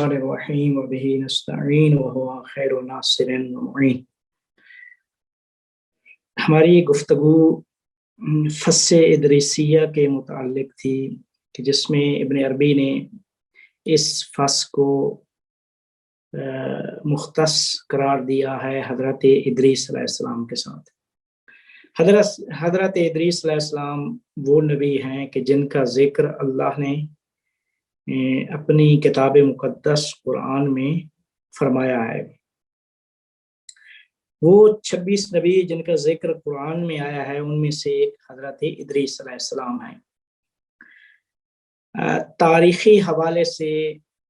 الرحمن الرحیم وبہ نستعین وہو خیر ناصر ومعین۔ ہماری یہ گفتگو فص ادریسیہ کے متعلق تھی کہ جس میں ابن عربی نے اس فص کو مختص قرار دیا ہے حضرت ادریس علیہ السلام کے ساتھ۔ حضرت ادریس علیہ السلام وہ نبی ہیں کہ جن کا ذکر اللہ نے اپنی کتاب مقدس قرآن میں فرمایا ہے۔ وہ 26 نبی جن کا ذکر قرآن میں آیا ہے ان میں سے ایک حضرت ادریس علیہ السلام ہیں۔ تاریخی حوالے سے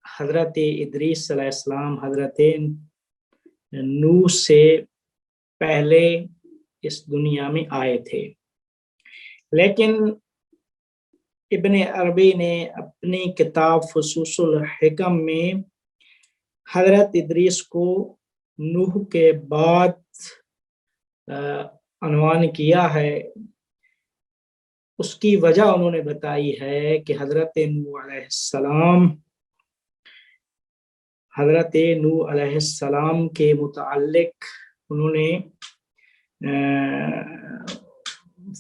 حضرت ادریس علیہ السلام حضرت نوح سے پہلے اس دنیا میں آئے تھے، لیکن ابن عربی نے اپنی کتاب فصوص الحکم میں حضرت ادریس کو نوح کے بعد عنوان کیا ہے۔ اس کی وجہ انہوں نے بتائی ہے کہ حضرت نوح علیہ السلام کے متعلق انہوں نے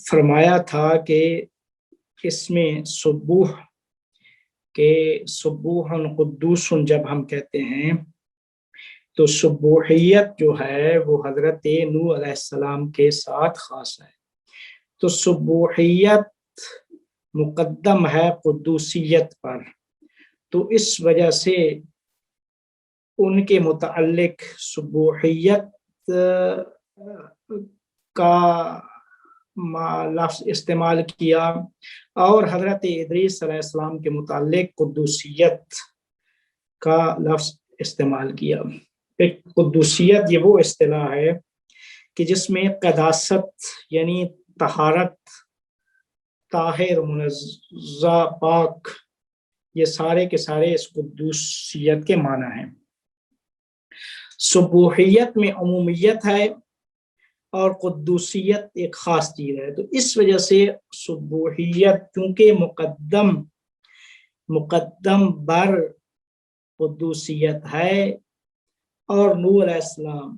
فرمایا تھا کہ اس میں سبوح قدوس جب ہم کہتے ہیں تو سبوحیت جو ہے وہ حضرت نوح علیہ السلام کے ساتھ خاص ہے، تو سبوحیت مقدم ہے قدوسیت پر، تو اس وجہ سے ان کے متعلق سبوحیت کا لفظ استعمال کیا، اور حضرت ادریس علیہ السلام کے متعلق قدوسیت کا لفظ استعمال کیا۔ قدوسیت یہ وہ اصطلاح ہے کہ جس میں قداست یعنی طہارت، طاہر، منزہ، پاک، یہ سارے کے سارے اس قدوسیت کے معنی ہیں۔ سبوحیت میں عمومیت ہے اور قدوسیت ایک خاص چیز ہے، تو اس وجہ سے سبوحیت چونکہ مقدم بر قدوسیت ہے اور نوح علیہ السلام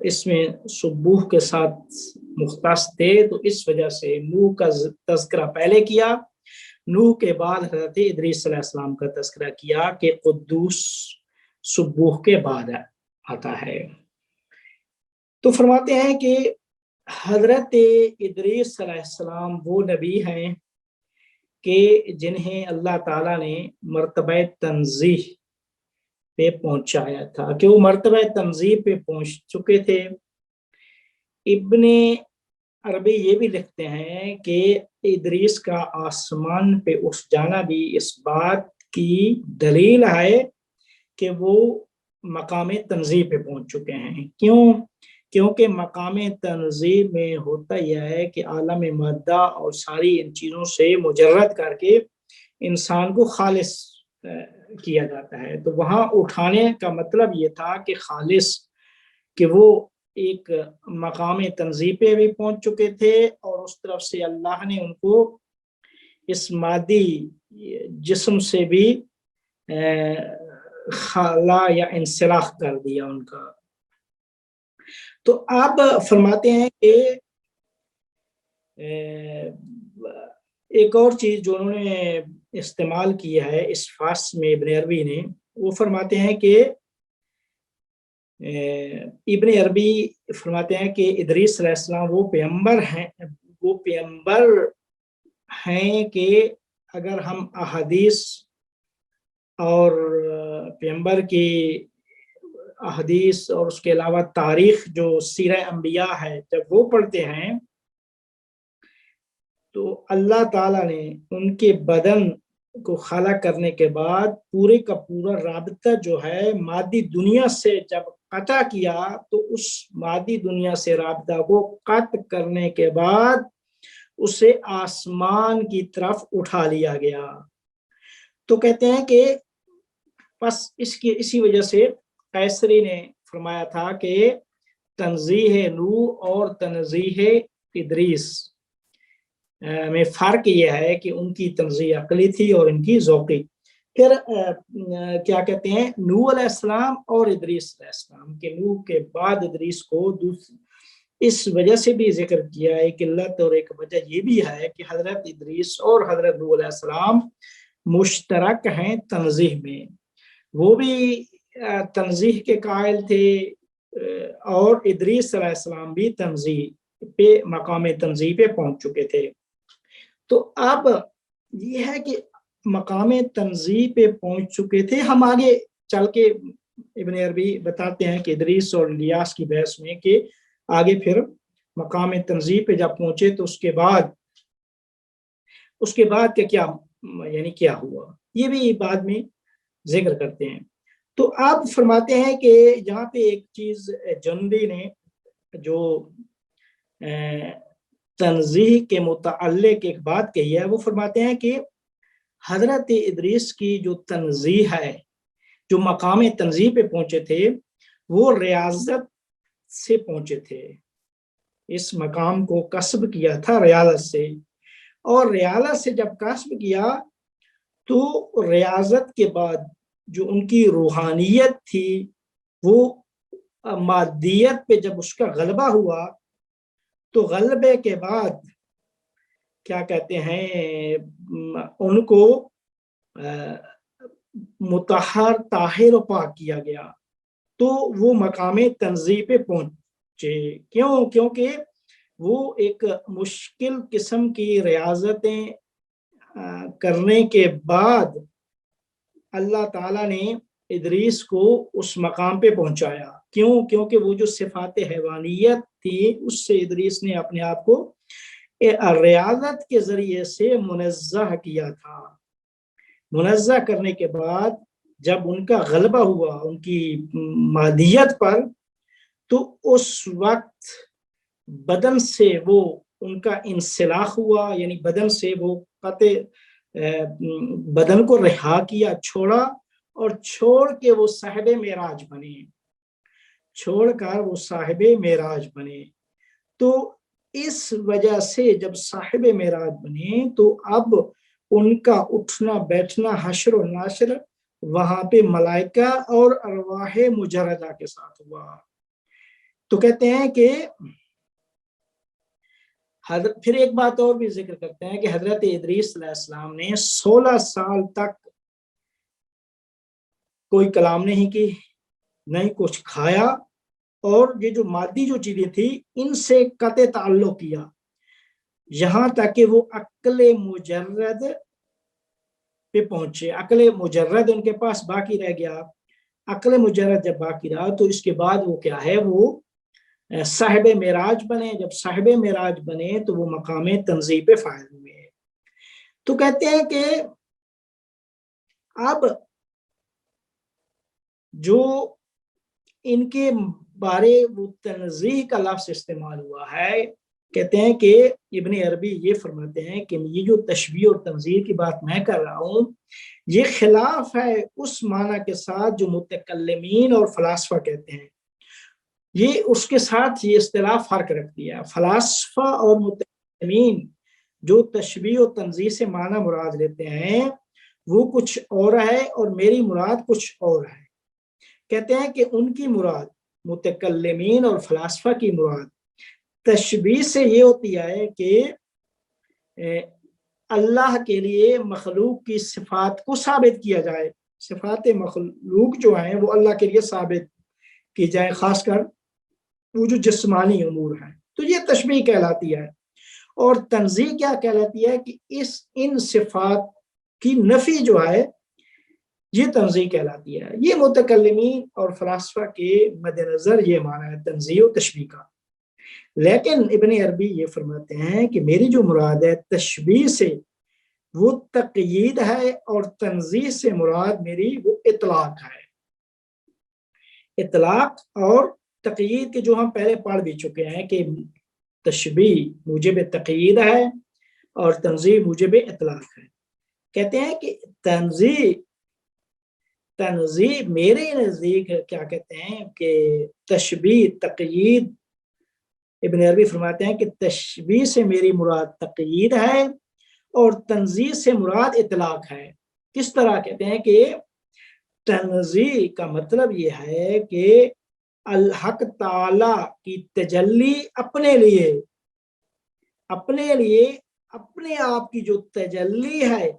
اس میں سبوح کے ساتھ مختص تھے، تو اس وجہ سے نوح کا تذکرہ پہلے کیا، نوح کے بعد حضرت ادریس علیہ السلام کا تذکرہ کیا کہ قدوس سبوح کے بعد آتا ہے۔ تو فرماتے ہیں کہ حضرت ادریس علیہ السلام وہ نبی ہیں کہ جنہیں اللہ تعالیٰ نے مرتبہ تنزیہ پہ پہنچایا تھا، کہ وہ مرتبہ تنزیہ پہ پہنچ چکے تھے۔ ابن عربی یہ بھی لکھتے ہیں کہ ادریس کا آسمان پہ اٹھ جانا بھی اس بات کی دلیل ہے کہ وہ مقام تنزیہ پہ پہنچ چکے ہیں۔ کیونکہ مقام تنزیہ میں ہوتا یہ ہے کہ عالم مادہ اور ساری ان چیزوں سے مجرد کر کے انسان کو خالص کیا جاتا ہے، تو وہاں اٹھانے کا مطلب یہ تھا کہ خالص، کہ وہ ایک مقام تنزیہ پہ بھی پہنچ چکے تھے اور اس طرف سے اللہ نے ان کو اس مادی جسم سے بھی خلا یا انسلاخ کر دیا ان کا۔ تو آپ فرماتے ہیں کہ ایک اور چیز جو انہوں نے استعمال کی ہے اس فصل میں ابن عربی نے، وہ فرماتے ہیں کہ ابن عربی فرماتے ہیں کہ ادریس علیہ السلام وہ پیغمبر ہیں کہ اگر ہم احادیث اور پیغمبر کی احادیث اور اس کے علاوہ تاریخ جو سیرہ انبیاء ہے جب وہ پڑھتے ہیں تو اللہ تعالیٰ نے ان کے بدن کو خلق کرنے کے بعد پورے کا پورا رابطہ جو ہے مادی دنیا سے جب قطع کیا، تو اس مادی دنیا سے رابطہ کو قطع کرنے کے بعد اسے آسمان کی طرف اٹھا لیا گیا۔ تو کہتے ہیں کہ بس اسی وجہ سے قیصری نے فرمایا تھا کہ تنزیہ نوح اور تنزیہ ادریس میں فرق یہ ہے کہ ان کی تنزیہ عقلی تھی اور ان کی ذوقی۔ پھر کیا کہتے ہیں نوح علیہ السلام اور ادریس علیہ السلام کے نوح کے بعد ادریس کو اس وجہ سے بھی ذکر کیا ہے کہ علت اور ایک وجہ یہ بھی ہے کہ حضرت ادریس اور حضرت نوح علیہ السلام مشترک ہیں تنزیہ میں، وہ بھی تنزیہ کے قائل تھے اور ادریس علیہ السلام بھی تنزیہ پہ مقام تنزیہ پہ پہنچ چکے تھے۔ تو اب یہ ہے کہ مقام تنزیہ پہ پہنچ چکے تھے، ہم آگے چل کے ابن عربی بتاتے ہیں کہ ادریس اور الیاس کی بحث میں کہ آگے پھر مقام تنزیہ پہ جب پہنچے تو اس کے بعد کیا یعنی کیا ہوا یہ بھی بعد میں ذکر کرتے ہیں۔ تو آپ فرماتے ہیں کہ یہاں پہ ایک چیز جندی نے جو تنزیہ کے متعلق ایک بات کہی ہے، وہ فرماتے ہیں کہ حضرت ادریس کی جو تنزیہ ہے، جو مقام تنزیہ پہ پہنچے تھے، وہ ریاضت سے پہنچے تھے، اس مقام کو کسب کیا تھا ریاضت سے، اور ریاضت سے جب کسب کیا تو ریاضت کے بعد جو ان کی روحانیت تھی وہ مادیت پہ جب اس کا غلبہ ہوا تو غلبے کے بعد کیا کہتے ہیں ان کو مطہر طاہر و پاک کیا گیا، تو وہ مقام تنزیہ پہ پہنچے۔ کیونکہ وہ ایک مشکل قسم کی ریاضتیں کرنے کے بعد اللہ تعالیٰ نے ادریس کو اس مقام پہ پہنچایا۔ کیونکہ وہ جو صفات حیوانیت تھی اس سے ادریس نے اپنے آپ کو ریاضت کے ذریعے سے منزہ کیا تھا۔ منزہ کرنے کے بعد جب ان کا غلبہ ہوا ان کی مادیت پر، تو اس وقت بدن سے وہ ان کا انسلاخ ہوا، یعنی بدن سے وہ قطع بدن کو رہا کیا، چھوڑا، اور چھوڑ کے وہ صاحب معراج بنے، چھوڑ کر وہ صاحب معراج بنے۔ تو اس وجہ سے جب صاحب معراج بنے تو اب ان کا اٹھنا بیٹھنا حشر و ناشر وہاں پہ ملائکہ اور ارواح مجردہ کے ساتھ ہوا۔ تو کہتے ہیں کہ پھر ایک بات اور بھی ذکر کرتے ہیں کہ حضرت ادریس علیہ السلام نے 16 سال تک کوئی کلام نہیں کی، نہیں کچھ کھایا، اور یہ جو مادی جو چیزیں تھی ان سے قطع تعلق کیا، یہاں تک کہ وہ عقل مجرد پہ پہنچے۔ عقل مجرد ان کے پاس باقی رہ گیا۔ عقل مجرد جب باقی رہا تو اس کے بعد وہ کیا ہے، وہ صاحب معراج بنے۔ جب صاحب معراج بنے تو وہ مقام تنزیہ پہ فائز ہوئے۔ تو کہتے ہیں کہ اب جو ان کے بارے وہ تنزیہ کا لفظ استعمال ہوا ہے، کہتے ہیں کہ ابن عربی یہ فرماتے ہیں کہ یہ جو تشبیہ اور تنزیہ کی بات میں کر رہا ہوں یہ خلاف ہے اس معنی کے ساتھ جو متکلمین اور فلاسفہ کہتے ہیں، یہ اس کے ساتھ یہ اصطلاح فرق رکھتی ہے۔ فلاسفہ اور متکلمین جو تشبیہ و تنزیہ سے معنی مراد لیتے ہیں وہ کچھ اور ہے اور میری مراد کچھ اور ہے۔ کہتے ہیں کہ ان کی مراد، متکلمین اور فلاسفہ کی مراد تشبیہ سے یہ ہوتی ہے کہ اللہ کے لیے مخلوق کی صفات کو ثابت کیا جائے، صفات مخلوق جو ہیں وہ اللہ کے لیے ثابت کی جائے، خاص کر وہ جو جسمانی امور ہیں، تو یہ تشبیہ کہلاتی ہے۔ اور تنزیہ کیا کہلاتی ہے کہ ان صفات کی نفی جو ہے یہ تنزیہ کہلاتی ہے۔ یہ متکلمین اور فلاسفہ کے مد نظر یہ معنی ہے تنزیہ و تشبیہ کا۔ لیکن ابن عربی یہ فرماتے ہیں کہ میری جو مراد ہے تشبیہ سے وہ تقیید ہے، اور تنزیہ سے مراد میری وہ اطلاق ہے۔ اطلاق اور تقیید کے جو ہم پہلے پڑھ بھی چکے ہیں کہ تشبیہ موجب تقیید ہے اور تنزیہ موجب اطلاق ہے۔ کہتے ہیں کہ تنزیہ میرے نزدیک کیا کہتے ہیں کہ تشبیہ تقیید، ابن عربی فرماتے ہیں کہ تشبیہ سے میری مراد تقیید ہے اور تنزیہ سے مراد اطلاق ہے۔ کس طرح کہتے ہیں کہ تنزیہ کا مطلب یہ ہے کہ الحق تعالی کی تجلی اپنے لیے اپنے آپ کی جو تجلی ہے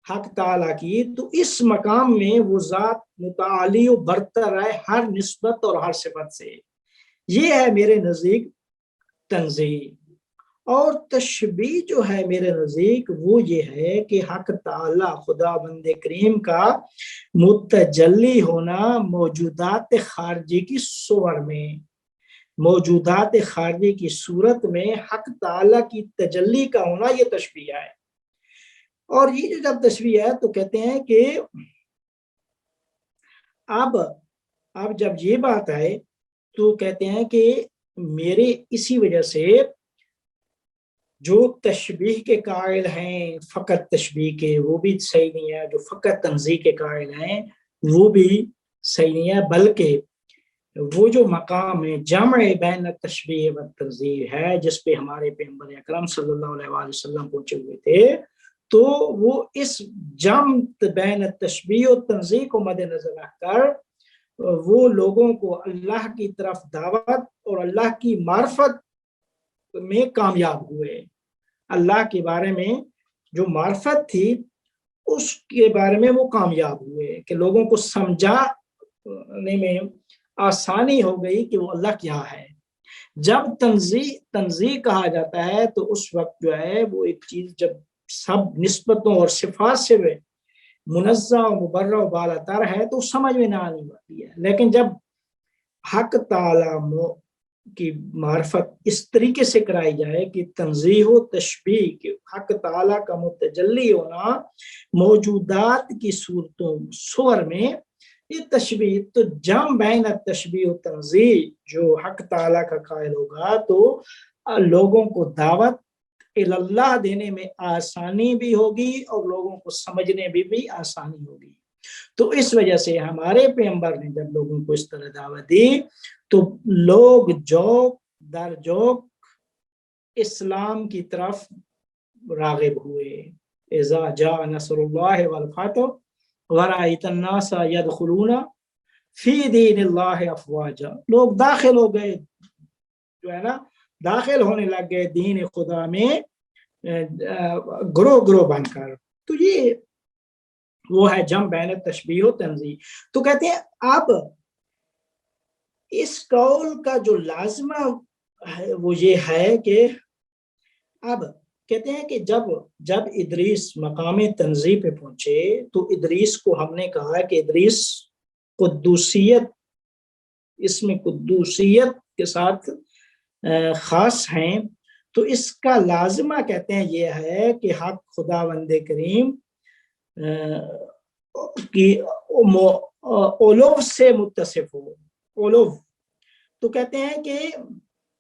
حق تعالی کی، تو اس مقام میں وہ ذات متعالی و برتر ہے ہر نسبت اور ہر صفت سے. یہ ہے میرے نزدیک تنزیہ. اور تشبیہ جو ہے میرے نزدیک وہ یہ ہے کہ حق تعالی خدا بند کریم کا متجلی ہونا موجودات خارجی کی صور میں، موجودات خارجی کی صورت میں حق تعالی کی تجلی کا ہونا، یہ تشبیہ ہے. اور یہ جو جب تشبیہ ہے تو کہتے ہیں کہ اب جب یہ بات آئے تو کہتے ہیں کہ میرے اسی وجہ سے جو تشبیہ کے قائل ہیں فقط تشبیہ کے، وہ بھی صحیح نہیں ہے. جو فقط تنزیہ کے قائل ہیں وہ بھی صحیح نہیں ہے، بلکہ وہ جو مقام ہے جمع بین التشبیہ و تنزیہ ہے جس پہ ہمارے پیغمبر اکرم صلی اللہ علیہ وآلہ وسلم پہنچے ہوئے تھے، تو وہ اس جمع بین التشبیہ و تنزیہ کو مد نظر رکھ کر وہ لوگوں کو اللہ کی طرف دعوت اور اللہ کی معرفت میں کامیاب ہوئے. اللہ کے بارے میں جو معرفت تھی اس کے بارے میں وہ کامیاب ہوئے کہ لوگوں کو سمجھانے میں آسانی ہو گئی کہ وہ اللہ کیا ہے. جب تنزیہ کہا جاتا ہے تو اس وقت جو ہے وہ ایک چیز جب سب نسبتوں اور صفات سے منزہ و مبرہ و بالا تر ہے تو سمجھ میں نہ آنی پڑتی ہے. لیکن جب حق تعالی کی معرفت اس طریقے سے کرائی جائے کہ تنزیہ و تشبیہ کہ حق تعالی کا متجلی ہونا موجودات کی صور میں، یہ تشبیہ تو جمع بین التشبیہ و تنزیہ جو حق تعالی کا قائل ہوگا تو لوگوں کو دعوت اللہ دینے میں آسانی بھی ہوگی اور لوگوں کو سمجھنے بھی آسانی ہوگی. تو اس وجہ سے ہمارے پیغمبر نے جب لوگوں کو اس طرح دعوت دی تو لوگ جوک در جوک اسلام کی طرف راغب ہوئے. اذا جاء نصر اللہ والفتح ورأیت الناس يدخلون فی دین اللہ افواجا، لوگ داخل ہو گئے، جو ہے نا داخل ہونے لگ گئے دین خدا میں گروہ گروہ بن کر. تو یہ وہ ہے جمع بین تشبیہ و تنزیہ. تو کہتے ہیں اب اس قول کا جو لازمہ ہے وہ یہ ہے کہ اب کہتے ہیں کہ جب ادریس مقام تنزیہ پہ پہنچے تو ادریس کو ہم نے کہا کہ ادریس قدوسیت، اس میں قدوسیت کے ساتھ خاص ہیں. تو اس کا لازمہ کہتے ہیں یہ ہے کہ حق خداوند کریم کی اولو سے متصف ہو. اولو تو کہتے ہیں کہ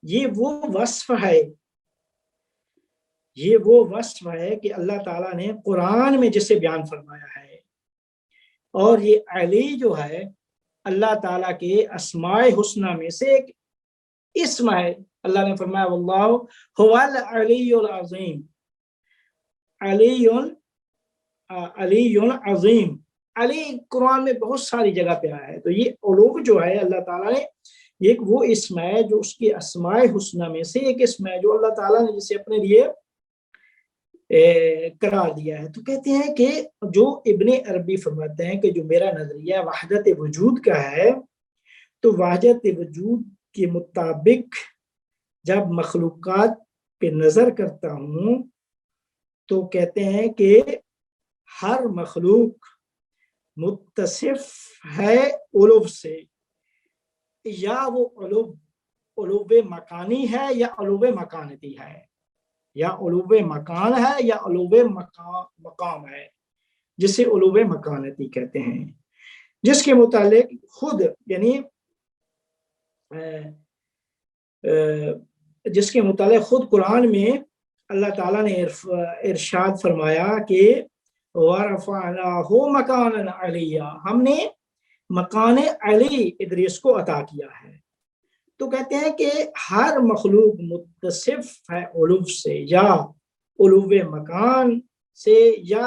یہ وہ وصف ہے کہ اللہ تعالیٰ نے قرآن میں جسے بیان فرمایا ہے. اور یہ علی جو ہے اللہ تعالیٰ کے اسماء حسنہ میں سے ایک اسم ہے. اللہ نے فرمایا واللہ هو العلی العظیم، علی عظیم. علی قرآن میں بہت ساری جگہ پہ آیا ہے. تو یہ علو جو ہے اللہ تعالیٰ نے ایک وہ اسم ہے جو اس کی اسماء حسنہ میں سے ایک اسم ہے جو اللہ تعالیٰ نے جسے اپنے لیے قرار دیا ہے. تو کہتے ہیں کہ جو ابن عربی فرماتے ہیں کہ جو میرا نظریہ وحدت وجود کا ہے تو وحدت وجود کے مطابق جب مخلوقات پہ نظر کرتا ہوں تو کہتے ہیں کہ ہر مخلوق متصف ہے علو سے، یا وہ علو مکانی ہے یا علو مکانتی ہے، یا علو مکان ہے یا علو مقام ہے، جسے علو مکانتی کہتے ہیں، جس کے متعلق خود یعنی جس کے متعلق خود قرآن میں اللہ تعالیٰ نے ارشاد فرمایا کہ وَرَفَعْنَاهُ مَكَانًا عَلِيًّا، ہم نے مکان علی ادریس کو عطا کیا ہے. تو کہتے ہیں کہ ہر مخلوق متصف ہے علو سے، یا علو مکان سے، یا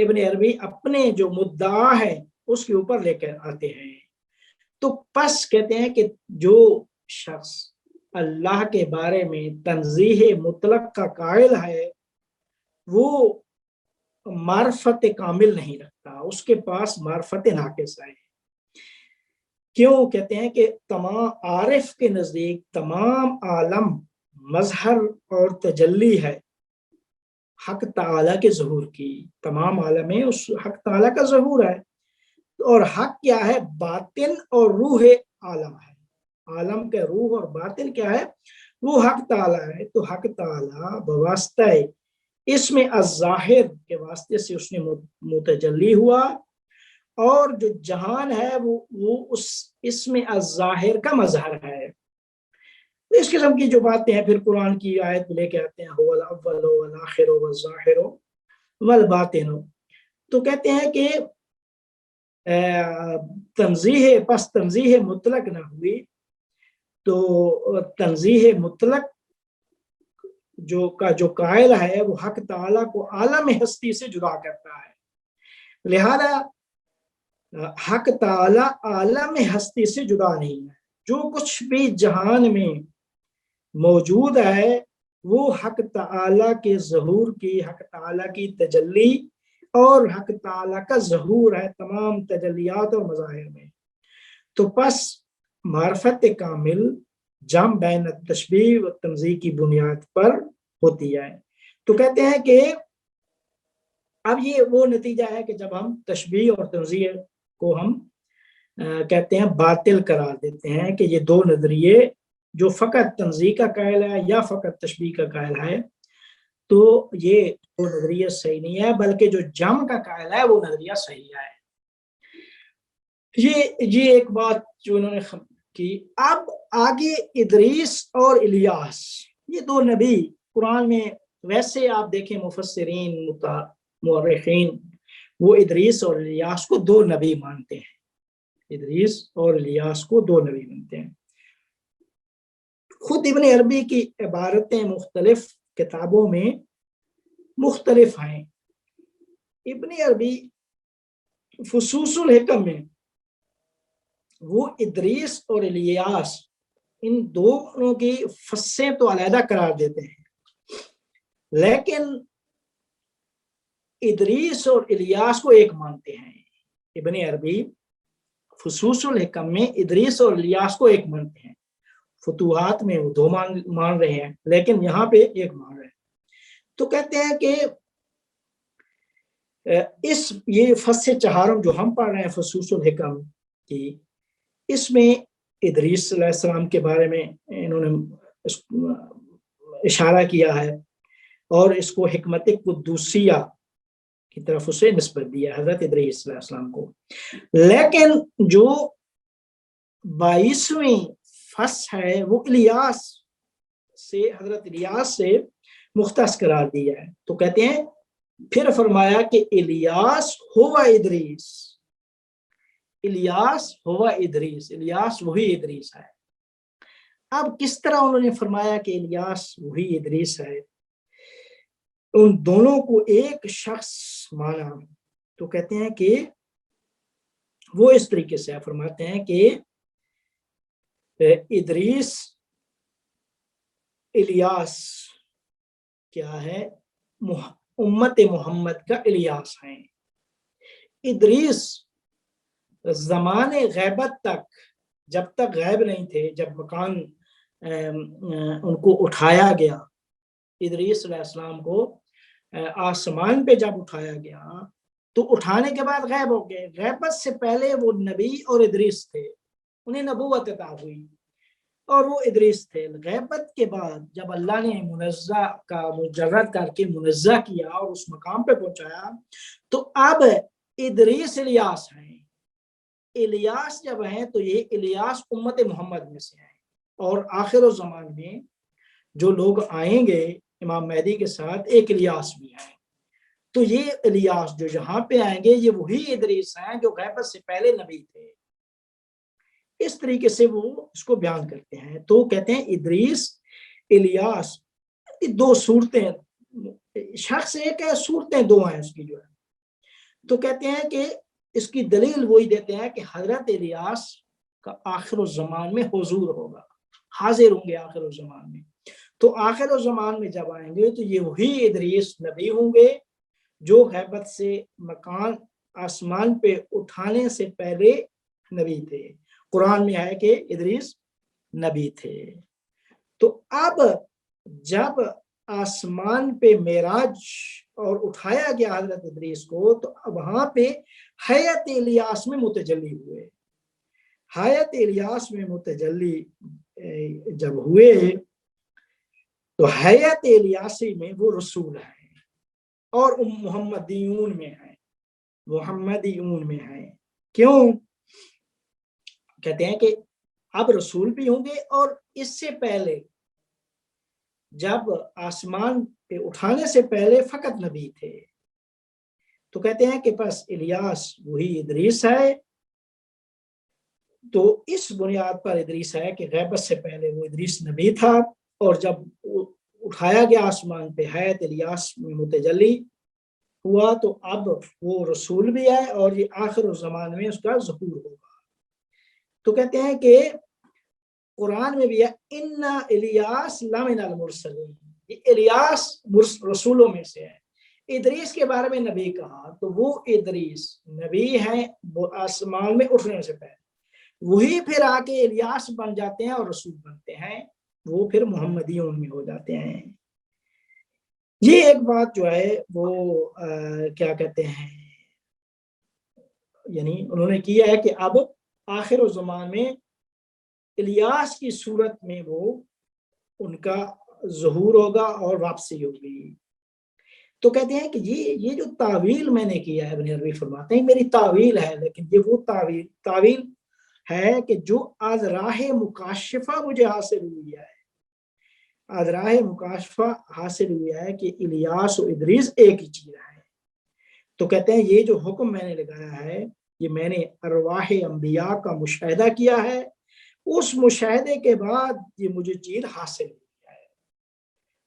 ابن عربی اپنے جو مدعا ہے اس کے اوپر لے کر آتے ہیں. تو پس کہتے ہیں کہ جو شخص اللہ کے بارے میں تنزیہ مطلق کا قائل ہے وہ معرفت کامل نہیں رکھتا، اس کے پاس معرفت ناقص ہے. کیوں؟ کہتے ہیں کہ تمام عارف کے نزدیک تمام عالم مظہر اور تجلی ہے حق تعالیٰ کے ظہور کی. تمام عالم میں اس حق تعالیٰ کا ظہور ہے، اور حق کیا ہے؟ باطن اور روح عالم ہے. عالم کے روح اور باطن کیا ہے؟ وہ حق تعالیٰ ہے. تو حق تعالیٰ بواسطہ اسم الظاہر کے واسطے سے اس نے متجلی ہوا، اور جو جہان ہے وہ اس اسم الظاہر کا مظہر ہے. اس قسم کی جو باتیں ہیں پھر قرآن کی آیت لے کے آتے ہیں، هو الاول والآخر والظاہر والباطن. تو کہتے ہیں کہ تنزیہ مطلق نہ ہوئی تو تنزیہ مطلق جو قائل ہے وہ حق تعالیٰ کو عالم ہستی سے جدا کرتا ہے. لہذا حق تعالیٰ عالم ہستی سے جدا نہیں ہے. جو کچھ بھی جہان میں موجود ہے وہ حق تعالیٰ کے ظہور کی، حق تعالیٰ کی تجلی اور حق تعالیٰ کا ظہور ہے تمام تجلیات اور مظاہر میں. تو پس معرفت کامل جمع بین تشبیہ و تنزیہ کی بنیاد پر ہوتی ہے. تو کہتے ہیں کہ اب یہ وہ نتیجہ ہے کہ جب ہم تشبیہ اور تنزیہ کو ہم کہتے ہیں باطل قرار دیتے ہیں کہ یہ دو نظریے جو فقط تنزیہ کا قائل ہے یا فقط تشبیہ کا قائل ہے، تو یہ دو نظریہ صحیح نہیں ہے، بلکہ جو جمع کا قائل ہے وہ نظریہ صحیح ہے. یہ ایک بات جو انہوں نے کی. اب آگے ادریس اور الیاس، یہ دو نبی قرآن میں ویسے آپ دیکھیں مفسرین مورخین وہ ادریس اور الیاس کو دو نبی مانتے ہیں. ادریس اور الیاس کو دو نبی مانتے ہیں. خود ابن عربی کی عبارتیں مختلف کتابوں میں مختلف ہیں. ابن عربی فصوص الحکم میں وہ ادریس اور الیاس ان دونوں کی فصیں تو علیحدہ قرار دیتے ہیں، لیکن ادریس اور الیاس کو ایک مانتے ہیں. ابن عربی فصوص الحکم میں ادریس اور الیاس کو ایک مانتے ہیں. فتوحات میں وہ دو مان رہے ہیں، لیکن یہاں پہ ایک مان رہے ہیں. تو کہتے ہیں کہ یہ فصل چہارم جو ہم پڑھ رہے ہیں فصوص الحکم کی، اس میں ادریس علیہ السلام کے بارے میں انہوں نے اشارہ کیا ہے اور اس کو حکمت قدوسیہ کی طرف اسے نسبت دیا حضرت ادریس علیہ السلام کو. لیکن جو 22ویں فصل ہے وہ الیاس سے، حضرت الیاس سے مختص قرار دیا ہے. تو کہتے ہیں پھر فرمایا کہ الیاس ہوا ادریس، الیاس ہوا ادریس، الیاس وہی ادریس ہے. اب کس طرح انہوں نے فرمایا کہ الیاس وہی ادریس ہے، ان دونوں کو ایک شخص مانا؟ تو کہتے ہیں کہ وہ اس طریقے سے فرماتے ہیں کہ ادریس الیاس کیا ہے؟ امت محمد کا الیاس ہیں. ادریس زمان غیبت تک، جب تک غائب نہیں تھے، جب مکان ان کو اٹھایا گیا، ادریس علیہ السلام کو آسمان پہ جب اٹھایا گیا تو اٹھانے کے بعد غائب ہو گئے. غیبت سے پہلے وہ نبی اور ادریس تھے، انہیں نبوت عطا ہوئی اور وہ ادریس تھے. غیبت کے بعد جب اللہ نے منزہ کا مجرد کر کے منزہ کیا اور اس مقام پہ پہنچایا تو اب ادریس الیاس ہیں. الیاس جب ہیں تو یہ الیاس امت محمد میں سے ہیں، اور آخر الزمان میں جو لوگ آئیں گے امام مہدی کے ساتھ ایک الیاس بھی ہیں. تو یہ الیاس جو یہاں پہ آئیں گے یہ وہی ادریس ہیں جو غیبت سے پہلے نبی تھے. اس طریقے سے وہ اس کو بیان کرتے ہیں. تو کہتے ہیں ادریس الیاس دو صورتیں، شخص ایک ہے، صورتیں دو ہیں اس کی جو ہے. تو کہتے ہیں کہ اس کی دلیل وہی دیتے ہیں کہ حضرت الیاس کا آخر الزمان میں حضور ہوگا، حاضر ہوں گے آخر الزمان میں. تو آخر الزمان میں جب آئیں گے تو یہ وہی ادریس نبی ہوں گے جو غیبت سے مکان آسمان پہ اٹھانے سے پہلے نبی تھے. قرآن میں ہے کہ ادریس نبی تھے. تو اب جب آسمان پہ معراج اور اٹھایا گیا حضرت ادریس کو تو وہاں پہ حیات الیاس میں متجلی ہوئے. حیات الیاس میں متجلی جب ہوئے تو حیات الیاسی میں وہ رسول ہیں اور محمدیون میں ہیں، محمدیون میں ہیں. کیوں کہتے ہیں کہ اب رسول بھی ہوں گے، اور اس سے پہلے جب آسمان پہ اٹھانے سے پہلے فقط نبی تھے. تو کہتے ہیں کہ بس الیاس وہی ادریس ہے. تو اس بنیاد پر ادریس ہے کہ غیبت سے پہلے وہ ادریس نبی تھا، اور جب اٹھایا گیا آسمان پہ حیات الیاس میں متجلی ہوا تو اب وہ رسول بھی ہے اور یہ آخر الزمان میں اس کا ظہور ہوگا. تو کہتے ہیں کہ قرآن میں بھی ہے ان الیاس لمن المرسلین، یہ الیاس رسولوں میں سے ہے. ادریس کے بارے میں نبی کہا تو وہ ادریس نبی ہیں آسمان میں اٹھنے سے پہلے، وہی پھر آ کے الیاس بن جاتے ہیں اور رسول بنتے ہیں، وہ پھر محمدیون میں ہو جاتے ہیں. یہ ایک بات جو ہے وہ کیا کہتے ہیں، یعنی انہوں نے کیا ہے کہ اب آخر الزمان میں الیاس کی صورت میں وہ ان کا ظہور ہوگا اور واپسی ہوگی. تو کہتے ہیں کہ یہ جو تعویل میں نے کیا ہے، ابن عربی فرماتے ہیں میری تعویل ہے، لیکن یہ وہ تعویل ہے کہ جو از راہ مکاشفہ مجھے حاصل ہوئی ہے، از راہ مکاشفہ حاصل ہوئی ہے کہ الیاس و ادریس ایک ہی چیز ہے. تو کہتے ہیں یہ جو حکم میں نے لگایا ہے یہ میں نے ارواح انبیاء کا مشاہدہ کیا ہے، اس مشاہدے کے بعد یہ مجھے چیز حاصل ہوئی ہے.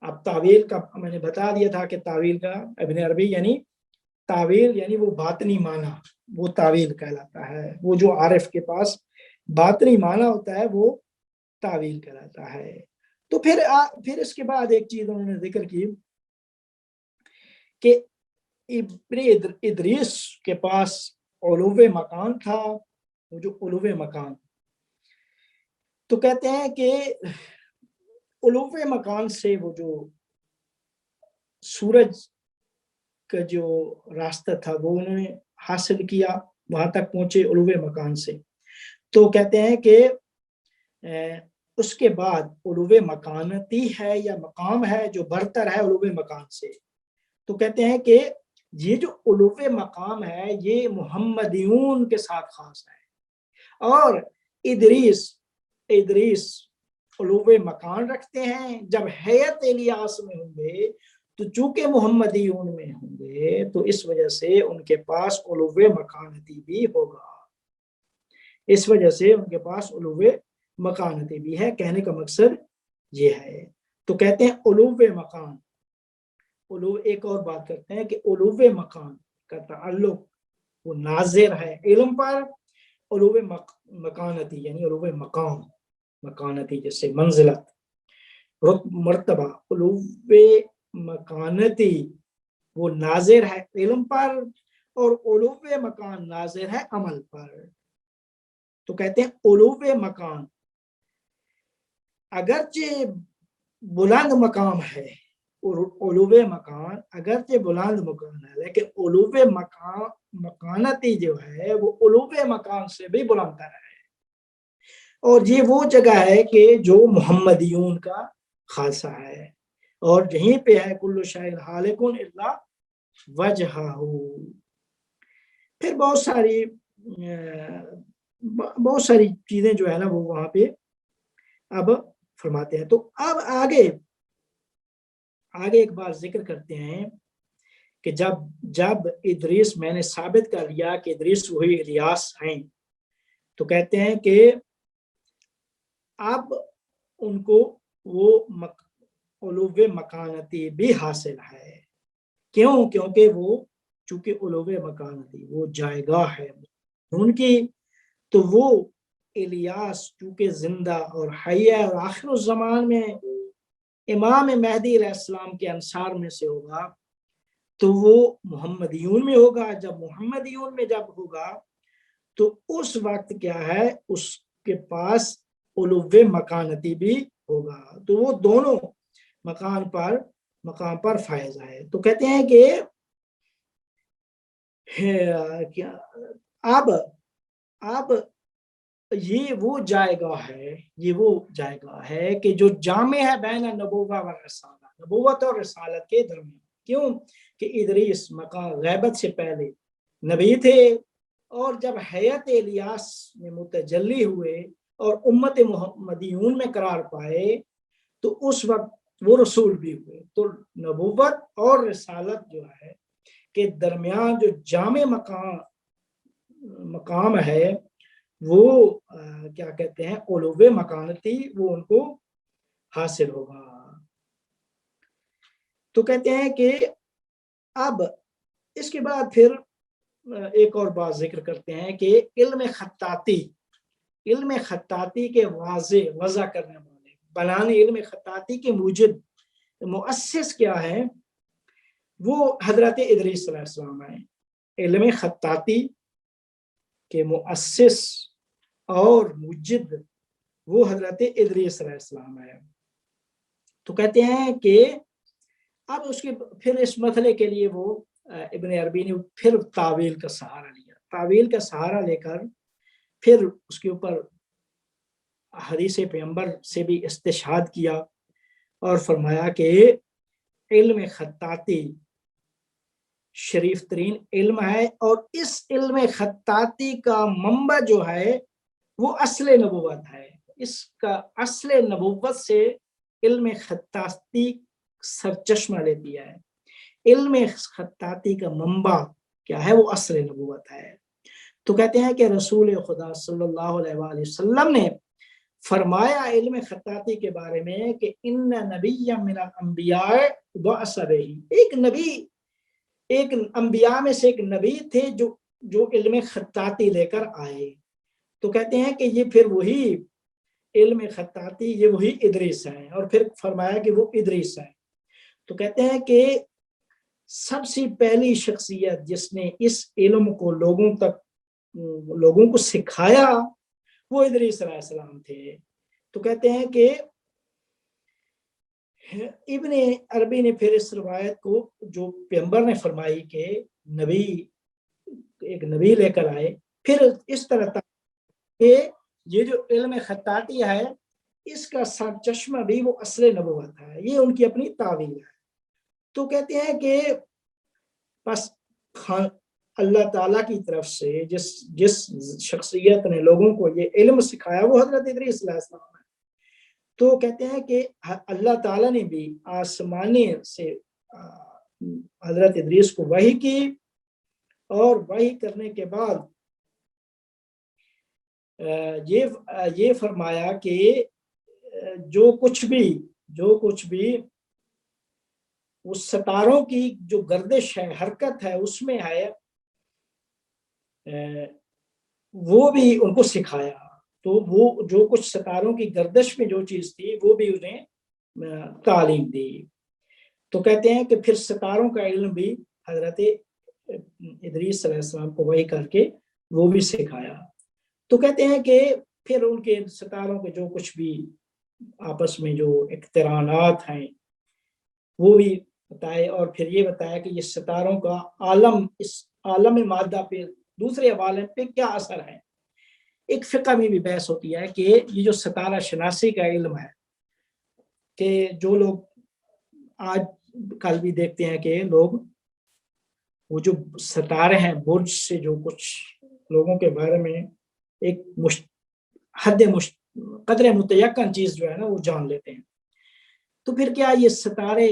اب تعویل کا میں نے بتا دیا تھا کہ تعویل کا ابن عربی یعنی تعویل یعنی وہ باطنی معنی، وہ تعویل کہلاتا ہے. وہ جو عارف کے پاس باطنی معنی ہوتا ہے وہ تعویل کہلاتا ہے. تو پھر اس کے بعد ایک چیز انہوں نے ذکر کی کہ ابن ادریس کے پاس علو مکان تھا. وہ جو علو مکان، تو کہتے ہیں کہ علو مکان سے وہ جو سورج کا جو راستہ تھا وہ انہوں نے حاصل کیا، وہاں تک پہنچے علو مکان سے. تو کہتے ہیں کہ اس کے بعد علو مکانتی ہے یا مقام ہے جو برتر ہے علو مکان سے. تو کہتے ہیں کہ یہ جو علو مقام ہے یہ محمدیون کے ساتھ خاص ہے، اور ادریس علو مکان رکھتے ہیں. جب حیات الیاس میں ہوں گے تو چونکہ محمدیون میں ہوں گے تو اس وجہ سے ان کے پاس علو مکانتی بھی ہوگا، اس وجہ سے ان کے پاس علو مکانتی بھی ہے. کہنے کا مقصد یہ ہے. تو کہتے ہیں علو مکان، ایک اور بات کرتے ہیں کہ علو مکان کا تعلق وہ ناظر ہے علم پر، علو مکانتی یعنی علو مقام، مکانتی جیسے منزلت مرتبہ، علو مکانتی وہ ناظر ہے علم پر اور علو مکان ناظر ہے عمل پر. تو کہتے ہیں علو مکان اگرچہ بلند مقام ہے، علو مکان اگرچہ بلند مکان ہے لیکن علو مکانتی جو ہے وہ علو مکان سے بھی بلند تر ہے. اور یہ وہ جگہ ہے کہ جو محمدیون کا خاصہ ہے، اور یہیں پہ ہے کل شیء ہالک الا وجہہ. پھر بہت ساری چیزیں جو ہے نا وہ وہاں پہ اب فرماتے ہیں. تو اب آگے ایک بات ذکر کرتے ہیں کہ جب ادریس میں نے ثابت کر لیا کہ ادریس وہی الیاس ہیں، تو کہتے ہیں کہ اب ان کو وہ علو مکانتی بھی حاصل ہے. کیونکہ وہ چونکہ علو مکانتی وہ جائگاہ ہے ان کی، تو وہ الیاس چونکہ زندہ اور حی ہے اور آخر الزمان میں امام مہدی علیہ السلام کے انصار میں سے ہوگا، تو وہ محمدیون میں ہوگا۔ جب محمدیون میں جب ہوگا تو اس وقت کیا ہے، اس کے پاس علو مکانتی بھی ہوگا، تو وہ دونوں مقام پر فائز ہے۔ تو کہتے ہیں کہ اب یہ وہ جائگاہ ہے، یہ وہ جائگاہ ہے کہ جو جامع ہے بین نبوہ و رسالہ، نبوت اور رسالت کے درمیان۔ کیوں کہ ادریس مقام غیبت سے پہلے نبی تھے، اور جب حیات الیاس میں متجلی ہوئے اور امت محمدیون میں قرار پائے تو اس وقت وہ رسول بھی ہوئے۔ تو نبوت اور رسالت جو ہے کے درمیان جو جامع مقام ہے وہ کیا کہتے ہیں، علو مکانتی، وہ ان کو حاصل ہوگا۔ تو کہتے ہیں کہ اب اس کے بعد پھر ایک اور بات ذکر کرتے ہیں کہ علم خطاطی کے وضع کرنے والے، بنانے علم خطاطی کے موجد مؤسس کیا ہے، وہ حضرت ادریس علیہ السلام ہیں۔ علم خطاطی کے مؤسس اور مجد وہ حضرت ادریس علیہ السلام ہے۔ تو کہتے ہیں کہ اب اس کے پھر اس مسئلے کے لیے وہ ابن عربی نے پھر تعویل کا سہارا لیا، تعویل کا سہارا لے کر پھر اس کے اوپر حدیث پیغمبر سے بھی استشہاد کیا اور فرمایا کہ علم خطاطی شریف ترین علم ہے، اور اس علم خطاطی کا منبع جو ہے وہ اصل نبوت ہے۔ اس کا اصل نبوت سے علم خطاطی سرچشمہ لیتی ہے۔ علم خطاطی کا منبع کیا ہے، وہ اصل نبوت ہے۔ تو کہتے ہیں کہ رسول خدا صلی اللہ علیہ وآلہ وسلم نے فرمایا علم خطاطی کے بارے میں کہ ان نبی من الانبیاء بعث بہ، ایک انبیاء میں سے ایک نبی تھے جو علم خطاطی لے کر آئے۔ تو کہتے ہیں کہ یہ پھر وہی علم خطاطی، یہ وہی ادریس ہے، اور پھر فرمایا کہ وہ ادریس ہے۔ تو کہتے ہیں کہ سب سے پہلی شخصیت جس نے اس علم کو لوگوں کو سکھایا وہ ادریس علیہ السلام تھے۔ تو کہتے ہیں کہ ابن عربی نے پھر اس روایت کو جو پیغمبر نے فرمائی کہ ایک نبی لے کر آئے، پھر اس طرح کہ یہ جو علم خطاطی ہے اس کا سرچشمہ بھی وہ اصل نبوت ہے، یہ ان کی اپنی تعویل ہے۔ تو کہتے ہیں کہ بس اللہ تعالیٰ کی طرف سے جس شخصیت نے لوگوں کو یہ علم سکھایا وہ حضرت ادریس علیہ السلام ہے۔ تو کہتے ہیں کہ اللہ تعالیٰ نے بھی آسمانی سے حضرت ادریس کو وحی کی، اور وحی کرنے کے بعد یہ فرمایا کہ جو کچھ بھی اس ستاروں کی جو گردش ہے، حرکت ہے، اس میں ہے، وہ بھی ان کو سکھایا۔ تو وہ جو کچھ ستاروں کی گردش میں جو چیز تھی وہ بھی انہیں تعلیم دی۔ تو کہتے ہیں کہ پھر ستاروں کا علم بھی حضرت ادریس علیہ السلام کو وحی کر کے وہ بھی سکھایا۔ تو کہتے ہیں کہ پھر ان کے ستاروں کے جو کچھ بھی آپس میں جو اقترانات ہیں وہ بھی بتائے، اور پھر یہ بتایا کہ یہ ستاروں کا عالم، اس عالم مادہ پہ، دوسرے عوالم پہ کیا اثر ہے۔ ایک فقہ میں بھی بحث ہوتی ہے کہ یہ جو ستارہ شناسی کا علم ہے، کہ جو لوگ آج کل بھی دیکھتے ہیں کہ لوگ وہ جو ستارے ہیں برج سے جو کچھ لوگوں کے بارے میں ایک قدر متیقن چیز جو ہے نا وہ جان لیتے ہیں۔ تو پھر کیا یہ ستارے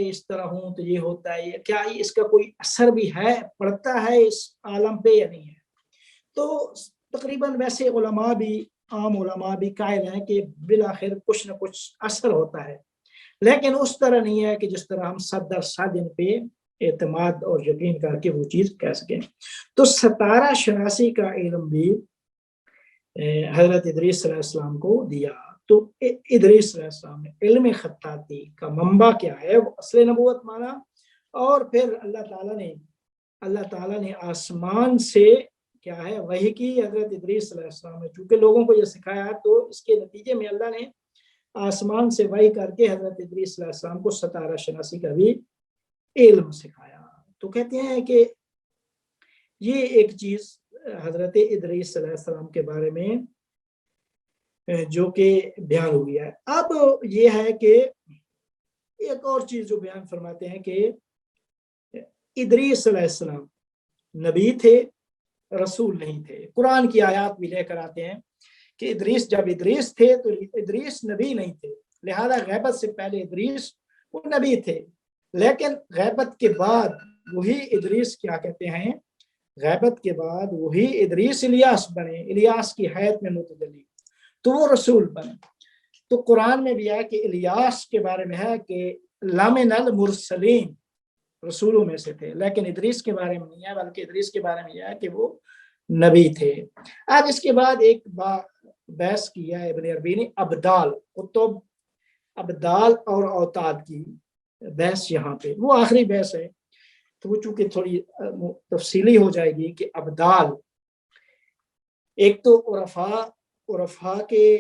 اس طرح ہوں تو یہ ہوتا ہے، کیا اس کا کوئی اثر بھی ہے، پڑتا ہے اس عالم پہ یا نہیں ہے؟ تو تقریباً ویسے عام علماء بھی قائل ہیں کہ بالآخر کچھ نہ کچھ اثر ہوتا ہے، لیکن اس طرح نہیں ہے کہ جس طرح ہم 100% ان پہ اعتماد اور یقین کر کے وہ چیز کہہ سکیں. تو ستارہ شناسی کا علم بھی حضرت ادریس علیہ السلام کو دیا. تو ادریس علیہ السلام نے علم خطاطی کا منبع کیا ہے وہ اصل نبوت مانا. اور پھر اللہ تعالیٰ نے آسمان سے کیا ہے وحی کی حضرت ادریس علیہ السلام نے. چونکہ لوگوں کو یہ سکھایا تو اس کے نتیجے میں اللہ نے آسمان سے وحی کر کے حضرت ادریس علیہ السلام کو ستارہ شناسی کا بھی علم سکھایا. تو کہتے ہیں کہ یہ ایک چیز حضرت ادریس علیہ السلام کے بارے میں جو کہ بیان ہوئی ہے. اب یہ ہے کہ ایک اور چیز جو بیان فرماتے ہیں کہ ادریس علیہ السلام نبی تھے, رسول نہیں تھے. قرآن کی آیات بھی لے کر آتے ہیں کہ جب ادریس تھے تو ادریس نبی نہیں تھے, لہذا غیبت سے پہلے ادریس وہ نبی تھے. لیکن غیبت کے بعد وہی ادریس کیا کہتے ہیں, غیبت کے بعد وہی ادریس الیاس بنے, الیاس کی حیات میں متجلی, تو وہ رسول بنے. تو قرآن میں بھی ہے کہ الیاس کے بارے میں ہے کہ لامن المرسلین, رسولوں میں سے تھے. لیکن ادریس کے بارے میں نہیں ہے, بلکہ ادریس کے بارے میں یہ ہے کہ وہ نبی تھے. اب اس کے بعد ایک بحث کیا ہے ابن عربی نے, ابدال اور اوتاد کی بحث یہاں پہ, وہ آخری بحث ہے. تو وہ چونکہ تھوڑی تفصیلی ہو جائے گی کہ ابدال, ایک تو عرفاء کے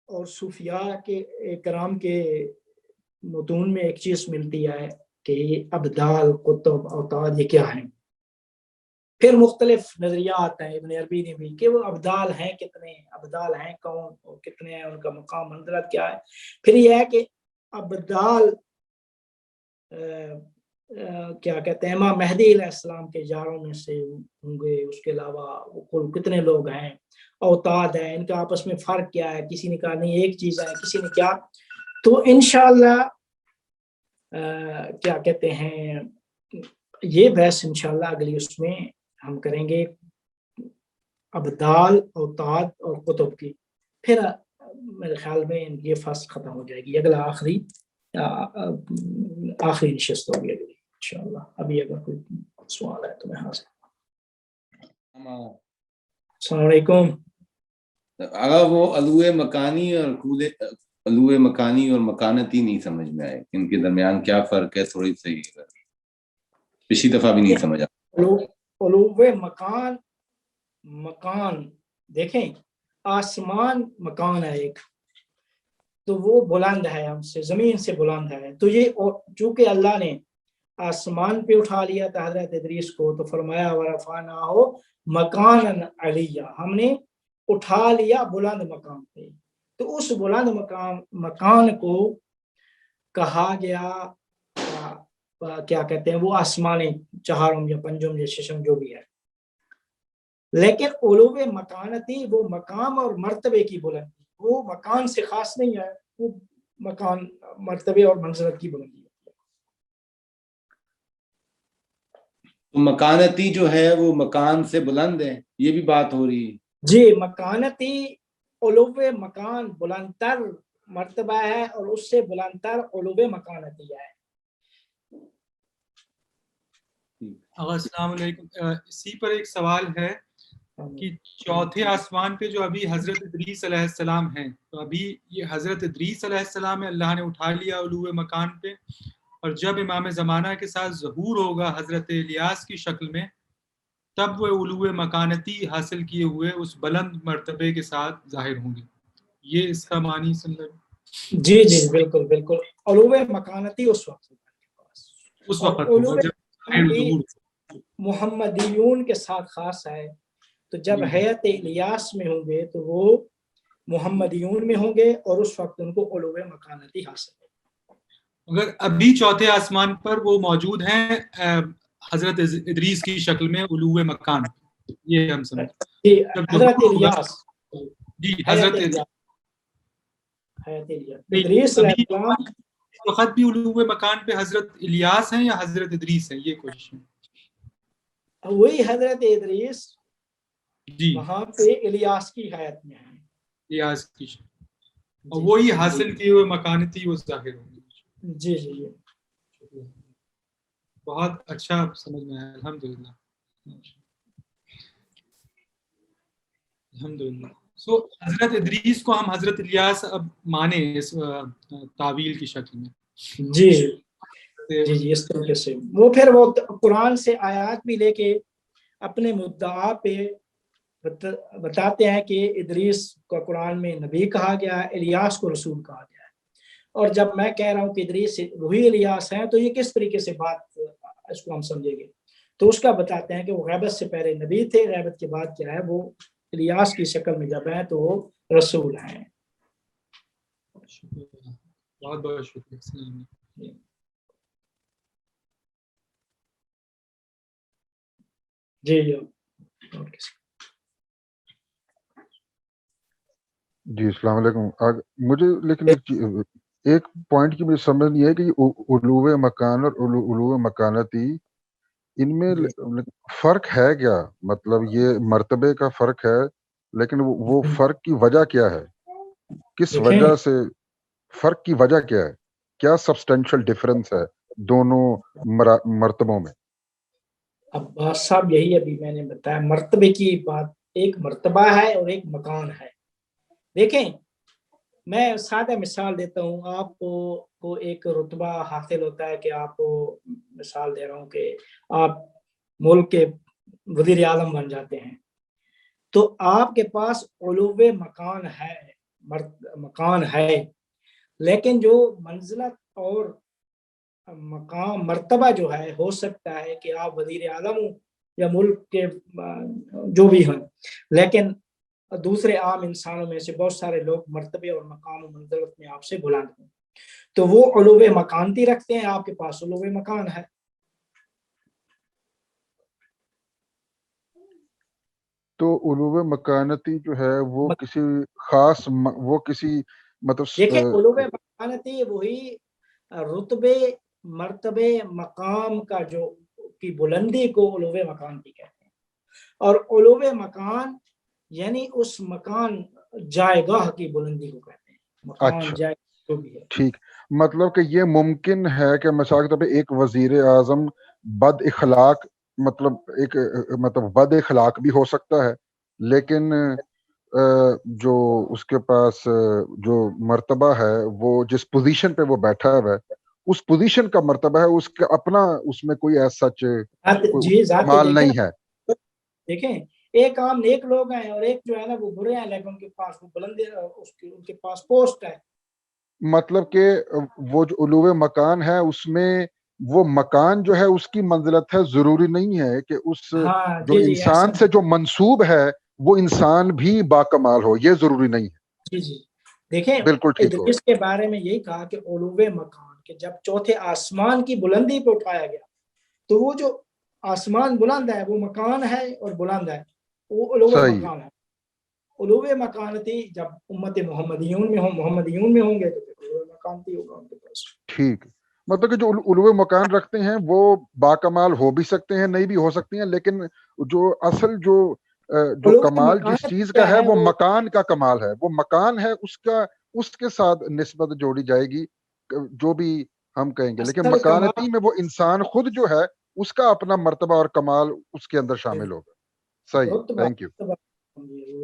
اور صوفیاء کے کرام کے متون میں ایک چیز ملتی ہے کہ یہ ابدال, قطب, اوتاد یہ کیا ہیں. پھر مختلف نظریات ہیں ابن عربی نے بھی کہ وہ ابدال ہیں کتنے, ابدال ہیں کون اور کتنے ہیں, ان کا مقام منزلت کیا ہے. پھر یہ ہے کہ ابدال کیا کہتے ہیں امام مہدی علیہ السلام کے یاروں میں سے ہوں گے, اس کے علاوہ کل کتنے لوگ ہیں. اوتاد ہیں, ان کا آپس میں فرق کیا ہے, کسی نے کہا نہیں ایک چیز ہے, کسی نے کیا. تو انشاءاللہ کیا کہتے ہیں یہ بحث انشاءاللہ اگلی اس میں ہم کریں گے ابدال, اوتاد اور قطب کی. پھر میرے خیال میں یہ فصل ختم ہو جائے گی. اگلا آخری نشست ہوگی اگلی انشاءاللہ. ابھی اگر کوئی سوال ہے تو میں حاضر. السلام علیکم. اگر وہ علو مکانی اور مکانتی نہیں سمجھ میں آئے, ان کے درمیان کیا فرق ہے, تھوڑی صحیح ہے, پچھلی دفعہ بھی نہیں سمجھا. علو مکان دیکھیں, آسمان مکان ہے ایک, تو وہ بلند ہے ہم سے, زمین سے بلند ہے. تو یہ چونکہ اللہ نے آسمان پہ اٹھا لیا تھا حضرت ادریس کو, تو فرمایا ورفعناہ مکانا علیہ, ہم نے اٹھا لیا بلند مقام پہ. تو اس بلند مکان کو کہا گیا کیا کہتے ہیں وہ آسمان چہارم یا پنجم یا ششم جو بھی ہے. لیکن علو مکانتی وہ مقام اور مرتبے کی بلندی, وہ مکان سے خاص نہیں ہے, وہ مکان مرتبے اور منزلت کی بلندی ہے. مکانتی جو ہے وہ مکان سے بلند ہے, یہ بھی بات ہو رہی ہے. جی, مکانتی علو مکان بلندتر مرتبہ ہے, اور اس سے بلندتر علو مکانتی ہے. السلام علیکم. اسی پر ایک سوال ہے کہ چوتھے آسمان پہ جو ابھی حضرت ادریس علیہ السلام ہیں, تو ابھی یہ حضرت ادریس علیہ السلام ہے, اللہ نے اٹھا لیا علو مکان پہ, اور جب امام زمانہ کے ساتھ ظہور ہوگا حضرت الیاس کی شکل میں, تب وہ علو مکانتی حاصل کیے ہوئے اس بلند مرتبے کے ساتھ ظاہر ہوں گے. یہ اس کا معنی سمجھ. جی جی بالکل بالکل, علو مکانتی اس وقت ہوگا جب محمدیون کے ساتھ خاص ہے. تو جب حیات الیاس میں ہوں گے تو وہ محمدیون میں ہوں گے, اور اس وقت ان کو علو مکانتی حاصل ہے. اگر ابھی چوتھے آسمان پر وہ موجود ہیں حضرت ادریس کی شکل میں علو مکان, یہ ہم سمجھ. حضرت الیاس, جی حضرت ادریس علیہ السلام وقت بھی علو مکان پہ حضرت الیاس ہیں یا حضرت ادریس ہیں, یہ کوشچن. وہی حضرت ادریس جی وہاں پہ الیاس کی حیات میں ہے, الیاس کی شکل, اور وہی حاصل کیے ہوئے مکانتی وہ ظاہر ہوں گے. جی جی جی. بہت اچھا سمجھ میں آیا، الحمدللہ الحمدللہ. سو حضرت ادریس کو ہم حضرت الیاس اب مانے اس تعویل کی شکل میں. جی جی جی اس طریقے سے وہ پھر وہ قرآن سے آیات بھی لے کے اپنے مدعا پہ بتاتے ہیں کہ ادریس کو قرآن میں نبی کہا گیا ہے، الیاس کو رسول کہا گیا ہے. اور جب میں کہہ رہا ہوں کہ ادریس وہی الیاس ہیں تو یہ کس طریقے سے بات اس کو ہم سمجھیں گے، تو اس کا بتاتے ہیں کہ وہ غیبت سے پہلے نبی تھے، غیبت کے بعد کیا ہے وہ الیاس کی شکل میں جب ہیں تو وہ رسول ہیں. بہت بہت شکریہ. السلام علیکم. جی جی السلام علیکم. مجھے لیکن ایک پوائنٹ کی مجھے سمجھ نہیں ہے کہ علو مکان اور علو مکانتی ان میں فرق ہے کیا؟ مطلب یہ مرتبے کا فرق ہے، لیکن وہ فرق کی وجہ کیا ہے؟ کس وجہ سے فرق کی وجہ کیا ہے؟ کیا سبسٹینشل ڈفرنس ہے دونوں مرتبوں میں؟ عباس صاحب یہی ابھی میں نے بتایا، مرتبے کی بات، ایک مرتبہ ہے اور ایک مکان ہے. دیکھیں میں سادہ مثال دیتا ہوں، آپ کو ایک رتبہ حاصل ہوتا ہے کہ آپ کو مثال دے رہا ہوں کہ آپ ملک کے وزیر اعظم بن جاتے ہیں، تو آپ کے پاس علو مکان ہے، لیکن جو منزلت اور مقام مرتبہ جو ہے ہو سکتا ہے کہ آپ وزیر اعظم ہوں یا ملک کے جو بھی ہیں، لیکن دوسرے عام انسانوں میں سے بہت سارے لوگ مرتبے اور مقام و منزلت میں آپ سے بلند ہیں، تو وہ علو مکانتی رکھتے ہیں، آپ کے پاس علو مکان ہے. تو علو مکانتی جو ہے وہ کسی خاص وہ کسی مطلب دیکھیں علو مکانتی وہی رتبے مرتبے مقام کا جو کی بلندی کو علو مکانتی کہتے ہیں، اور علو مکان یعنی اس مکان جائے گاہ کی بلندی کو کہتے ہیں. مکان جائے جو بھی ہے. ٹھیک، مطلب کہ یہ ممکن ہے کہ مثال کے طور پہ ایک وزیر اعظم بد اخلاق مطلب بد اخلاق بھی ہو سکتا ہے، لیکن جو اس کے پاس جو مرتبہ ہے وہ جس پوزیشن پہ وہ بیٹھا ہوا ہے اس پوزیشن کا مرتبہ ہے، اس کا اپنا اس میں کوئی ایسا کمال نہیں ہے. دیکھیں ایک عام نیک لوگ ہیں اور ایک جو ہے نا وہ برے ہیں، لیکن ان کے پاس وہ بلند ان کے پاس پوسٹ ہے. مطلب کہ وہ جو علو مکان ہے اس میں وہ مکان جو ہے اس کی منزلت ہے، ضروری نہیں ہے کہ اس جو انسان سے جو منسوب ہے وہ انسان بھی باکمال ہو، یہ ضروری نہیں ہے. جی جی دیکھیں بالکل ٹھیک ہو. اس کے بارے میں یہی کہا کہ علو مکان کہ جب چوتھے آسمان کی بلندی پہ اٹھایا گیا تو وہ جو آسمان بلند ہے وہ مکان ہے اور بلند ہے، وہ علو مکان ہے. علو مکانتی جب امت محمدیون میں ہوں گے تو علو مکانتی ہوگا ان کے پاس. ٹھیک، مطلب کہ جو علو مکان رکھتے ہیں وہ باکمال ہو بھی سکتے ہیں، نہیں بھی ہو سکتے ہیں، لیکن جو اصل جو کمال جس چیز کا ہے وہ مکان کا کمال ہے، وہ مکان ہے، اس کے ساتھ نسبت جوڑی جائے گی جو بھی ہم کہیں گے. لیکن مکانتی میں وہ انسان خود جو ہے اس کا اپنا مرتبہ اور کمال اس کے اندر شامل ہوگا. صحیح، تھینک یو.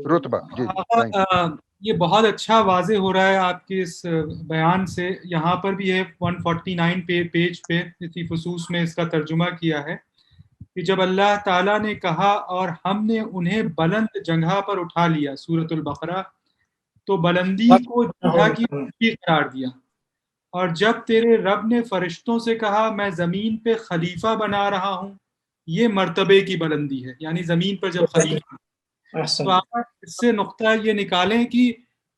رتبہ جی تھینک یو. یہ بہت اچھا واضح ہو رہا ہے آپ کے اس بیان سے. یہاں پر بھی ہے 149 پیج پہ اسی خصوص میں اس کا ترجمہ کیا ہے کہ جب اللہ تعالیٰ نے کہا اور ہم نے انہیں بلند جگہ پر اٹھا لیا، سورۃ البقرہ، تو بلندی کو جگہ کی بلندی قرار دیا. اور جب تیرے رب نے فرشتوں سے کہا میں زمین پہ خلیفہ بنا رہا ہوں، یہ مرتبے کی بلندی ہے، یعنی زمین پر جب خلیفہ. تو آپ اس سے نقطہ یہ نکالیں کہ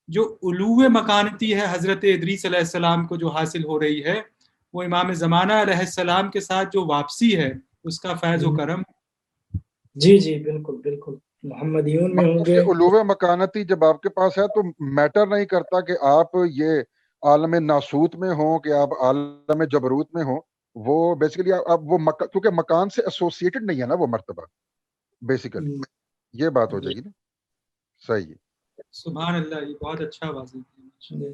جو علو مکانتی ہے حضرت ادریس علیہ السلام کو جو حاصل ہو رہی ہے وہ امام زمانہ علیہ السلام کے ساتھ جو واپسی ہے اس کا فیض و کرم. جی جی بالکل بالکل محمدیون میں ہوں گے. علو مکانتی جب آپ کے پاس ہے تو میٹر نہیں کرتا کہ آپ یہ عالم ناسوت میں ہوں کہ آپ عالم جبروت میں ہوں، وہ بیسیکلی آپ وہ کیونکہ مکان سے ایسوسیٹڈ نہیں ہے نا وہ مرتبہ، بیسیکلی یہ بات ہو جائے گی نا. صحیح ہے. سبحان اللہ، یہ بہت اچھا واضح ہے.